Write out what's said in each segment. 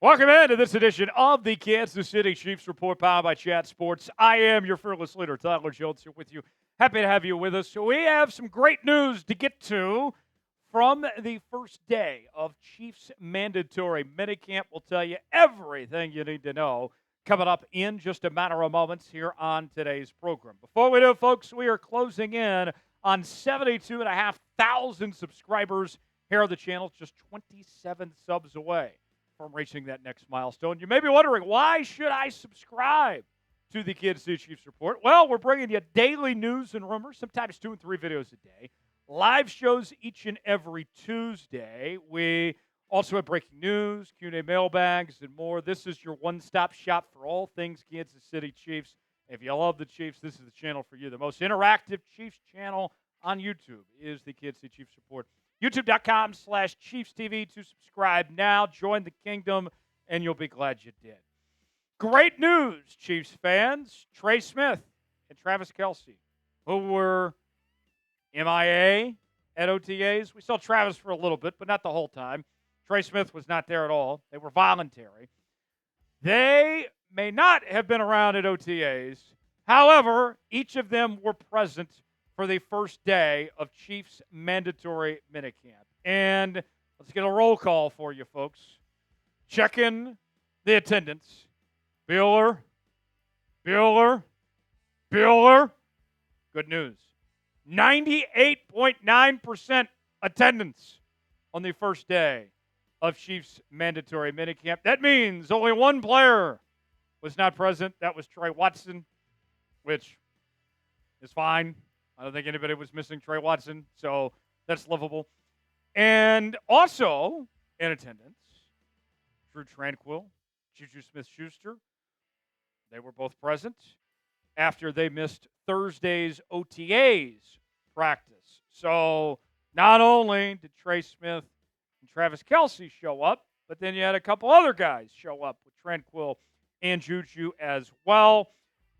Welcome into this edition of the Kansas City Chiefs Report, powered by Chat Sports. I am your fearless leader, Tyler Jones, here with you. Happy to have you with us. So we have some great news to get to from the first day of Chiefs mandatory minicamp. We'll tell you everything you need to know coming up in just a matter of moments here on today's program. Before we do, folks, we are closing in on 72,500 subscribers here on the channel, just 27 subs away from reaching that next milestone. You may be wondering, why should I subscribe to the Kansas City Chiefs Report? Well, we're bringing you daily news and rumors, sometimes 2 and 3 videos a day. Live shows each and every Tuesday. We also have breaking news, Q&A mailbags, and more. This is your one-stop shop for all things Kansas City Chiefs. If you love the Chiefs, this is the channel for you. The most interactive Chiefs channel on YouTube is the Kansas City Chiefs Report. YouTube.com/ChiefsTV to subscribe now. Join the kingdom, and you'll be glad you did. Great news, Chiefs fans. Trey Smith and Travis Kelce, who were MIA at OTAs. We saw Travis for a little bit, but not the whole time. Trey Smith was not there at all. They were voluntary. They may not have been around at OTAs. However, each of them were present for the first day of Chiefs mandatory minicamp. And let's get a roll call for you, folks. Check in the attendance. Bueller. Good news. 98.9% attendance on the first day of Chiefs mandatory minicamp. That means only one player was not present. That was Trey Watson, which is fine. I don't think anybody was missing Trey Watson, so that's livable. And also in attendance, Drew Tranquill, Juju Smith-Schuster. They were both present after they missed Thursday's OTAs practice. So not only did Trey Smith and Travis Kelce show up, but then you had a couple other guys show up with Tranquill and Juju as well.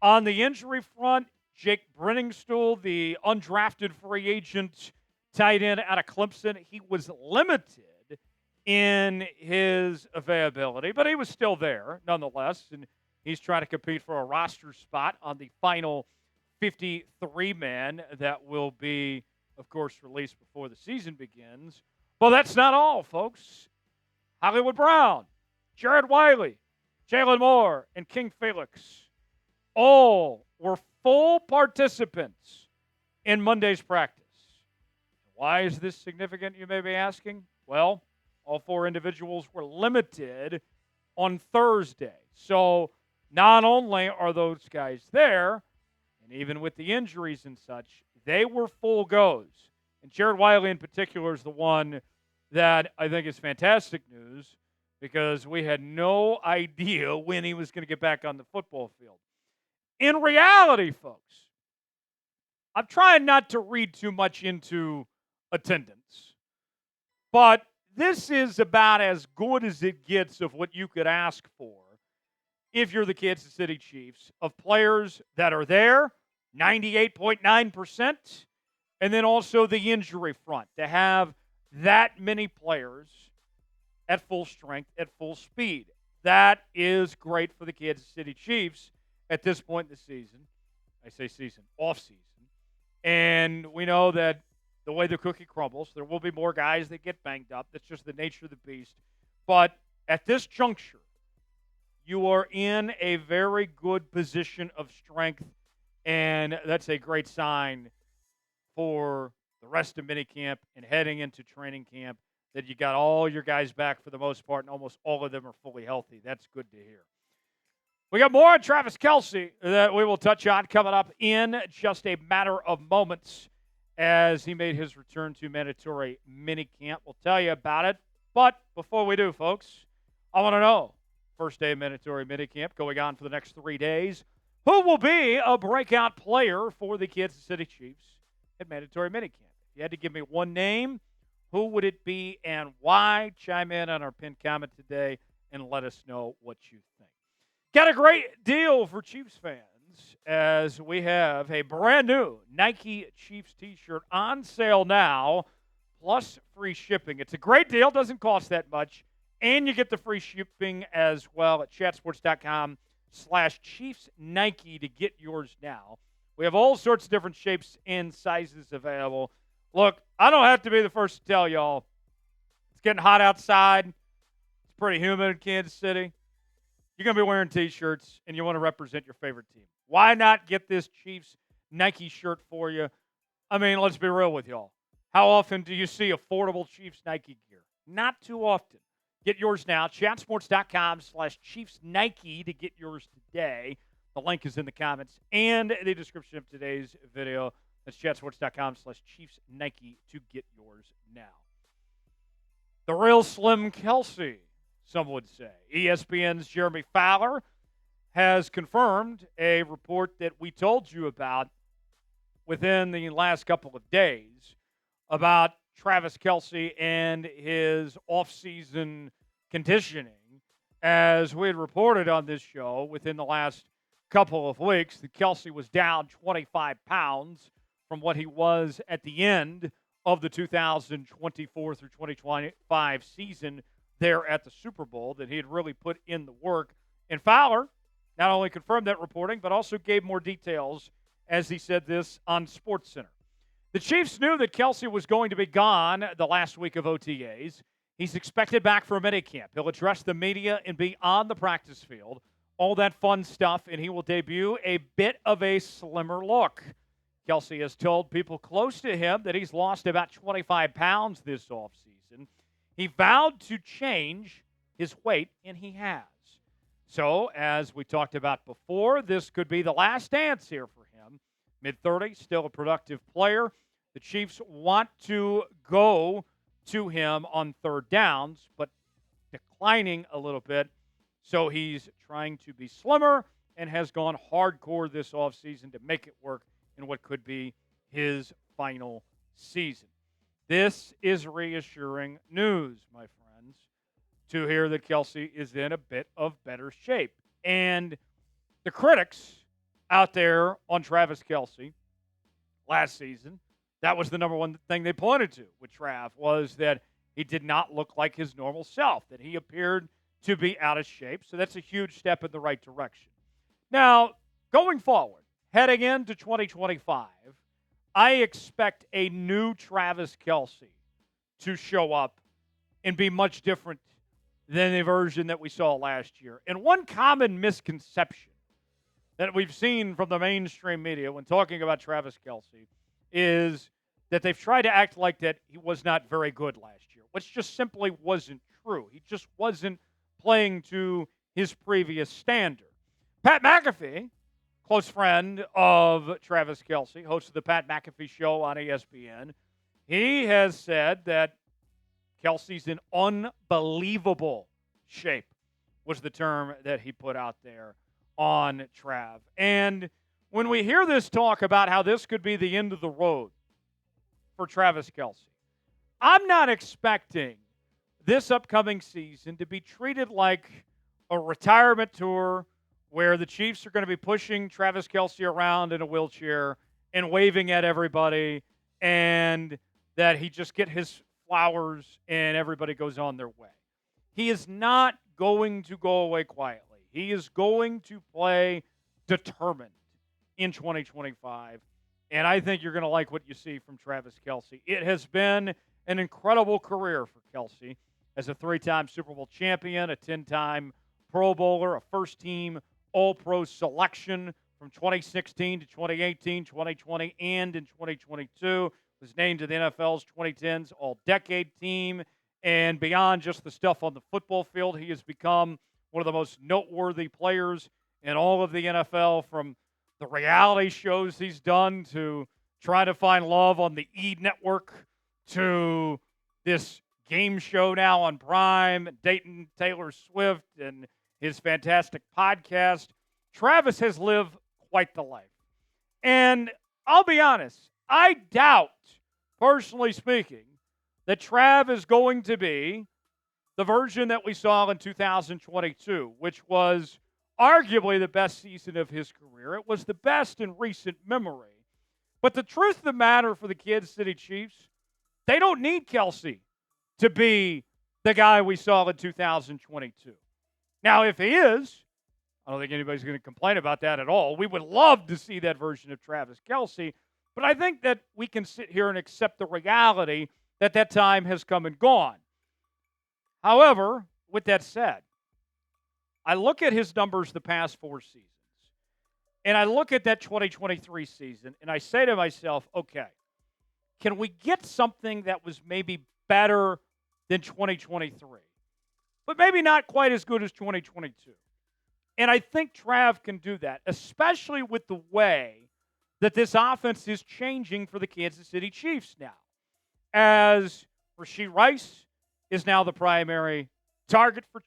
On the injury front, Jake Brenningstool, the undrafted free agent tight end out of Clemson, he was limited in his availability, but he was still there nonetheless, and he's trying to compete for a roster spot on the final 53-man that will be, of course, released before the season begins. Well, that's not all, folks. Hollywood Brown, Jared Wiley, Jalen Moore, and King Felix all were full participants in Monday's practice. Why is this significant, you may be asking? Well, all 4 individuals were limited on Thursday. So not only are those guys there, and even with the injuries and such, they were full goes. And Jared Wiley in particular is the one that I think is fantastic news, because we had no idea when he was going to get back on the football field. In reality, folks, I'm trying not to read too much into attendance, but this is about as good as it gets of what you could ask for if you're the Kansas City Chiefs, of players that are there, 98.9%, and then also the injury front, to have that many players at full strength, at full speed. That is great for the Kansas City Chiefs at this point in the season. I say season, off-season. And we know that the way the cookie crumbles, there will be more guys that get banged up. That's just the nature of the beast. But at this juncture, you are in a very good position of strength, and that's a great sign for the rest of minicamp and heading into training camp, that you got all your guys back for the most part, and almost all of them are fully healthy. That's good to hear. We got more on Travis Kelce that we will touch on coming up in just a matter of moments as he made his return to mandatory minicamp. We'll tell you about it. But before we do, folks, I want to know, first day of mandatory minicamp going on for the next 3 days, who will be a breakout player for the Kansas City Chiefs at mandatory minicamp? If you had to give me one name, who would it be and why? Chime in on our pinned comment today and let us know what you think. Got a great deal for Chiefs fans as we have a brand new Nike Chiefs t-shirt on sale now, plus free shipping. It's a great deal. Doesn't cost that much. And you get the free shipping as well at chatsports.com/Chiefs Nike to get yours now. We have all sorts of different shapes and sizes available. Look, I don't have to be the first to tell y'all. It's getting hot outside. It's pretty humid in Kansas City. You're going to be wearing T-shirts, and you want to represent your favorite team. Why not get this Chiefs Nike shirt for you? I mean, let's be real with y'all. How often do you see affordable Chiefs Nike gear? Not too often. Get yours now. Chatsports.com/Chiefs Nike to get yours today. The link is in the comments and the description of today's video. That's chatsports.com/Chiefs Nike to get yours now. The real Slim Kelce, some would say. ESPN's Jeremy Fowler has confirmed a report that we told you about within the last couple of days about Travis Kelce and his offseason conditioning. As we had reported on this show within the last couple of weeks, that Kelce was down 25 pounds from what he was at the end of the 2024 through 2025 season there at the Super Bowl, that he had really put in the work. And Fowler not only confirmed that reporting, but also gave more details as he said this on SportsCenter. The Chiefs knew that Kelce was going to be gone the last week of OTAs. He's expected back for a minicamp. He'll address the media and be on the practice field. All that fun stuff, and he will debut a bit of a slimmer look. Kelce has told people close to him that he's lost about 25 pounds this offseason. He vowed to change his weight, and he has. So, as we talked about before, this could be the last dance here for him. Mid-30s, still a productive player. The Chiefs want to go to him on third downs, but declining a little bit. So he's trying to be slimmer and has gone hardcore this offseason to make it work in what could be his final season. This is reassuring news, my friends, to hear that Kelce is in a bit of better shape. And the critics out there on Travis Kelce last season, that was the number one thing they pointed to with Trav, was that he did not look like his normal self, that he appeared to be out of shape. So that's a huge step in the right direction. Now, going forward, heading into 2025, I expect a new Travis Kelce to show up and be much different than the version that we saw last year. And one common misconception that we've seen from the mainstream media when talking about Travis Kelce is that they've tried to act like that he was not very good last year, which just simply wasn't true. He just wasn't playing to his previous standard. Pat McAfee, close friend of Travis Kelce, host of the Pat McAfee Show on ESPN, he has said that Kelce's in unbelievable shape, was the term that he put out there on Trav. And when we hear this talk about how this could be the end of the road for Travis Kelce, I'm not expecting this upcoming season to be treated like a retirement tour where the Chiefs are going to be pushing Travis Kelce around in a wheelchair and waving at everybody, and that he just get his flowers and everybody goes on their way. He is not going to go away quietly. He is going to play determined in 2025, and I think you're going to like what you see from Travis Kelce. It has been an incredible career for Kelce as a 3-time Super Bowl champion, a 10-time Pro Bowler, a first-team All-Pro selection from 2016 to 2018, 2020, and in 2022. Was named to the NFL's 2010s All-Decade Team. And beyond just the stuff on the football field, he has become one of the most noteworthy players in all of the NFL, from the reality shows he's done to trying to find love on the E! Network to this game show now on Prime, dating Taylor Swift and his fantastic podcast. Travis has lived quite the life. And I'll be honest, I doubt, personally speaking, that Trav is going to be the version that we saw in 2022, which was arguably the best season of his career. It was the best in recent memory. But the truth of the matter for the Kansas City Chiefs, they don't need Kelce to be the guy we saw in 2022. Now, if he is, I don't think anybody's going to complain about that at all. We would love to see that version of Travis Kelce, but I think that we can sit here and accept the reality that that time has come and gone. However, with that said, I look at his numbers the past 4 seasons, and I look at that 2023 season, and I say to myself, okay, can we get something that was maybe better than 2023, but maybe not quite as good as 2022? And I think Trav can do that, especially with the way that this offense is changing for the Kansas City Chiefs now. As Rashee Rice is now the primary target for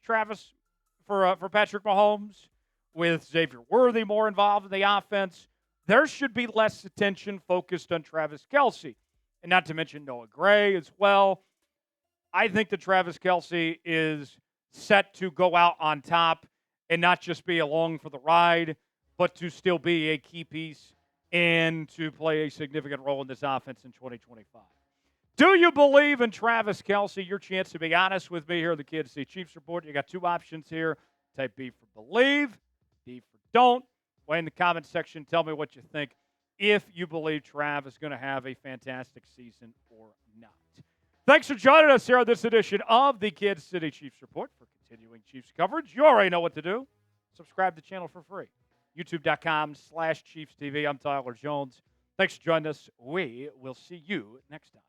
Patrick Mahomes, with Xavier Worthy more involved in the offense, there should be less attention focused on Travis Kelce. And not to mention Noah Gray as well. I think that Travis Kelce is set to go out on top and not just be along for the ride, but to still be a key piece and to play a significant role in this offense in 2025. Do you believe in Travis Kelce? Your chance to be honest with me here on the Kansas City Chiefs Report. You got 2 options here. Type B for believe, D for don't. Weigh in the comment section. Tell me what you think, if you believe Trav is going to have a fantastic season or not. Thanks for joining us here on this edition of the Kansas City Chiefs Report. For continuing Chiefs coverage, you already know what to do. Subscribe to the channel for free. YouTube.com/ChiefsTV. I'm Tyler Jones. Thanks for joining us. We will see you next time.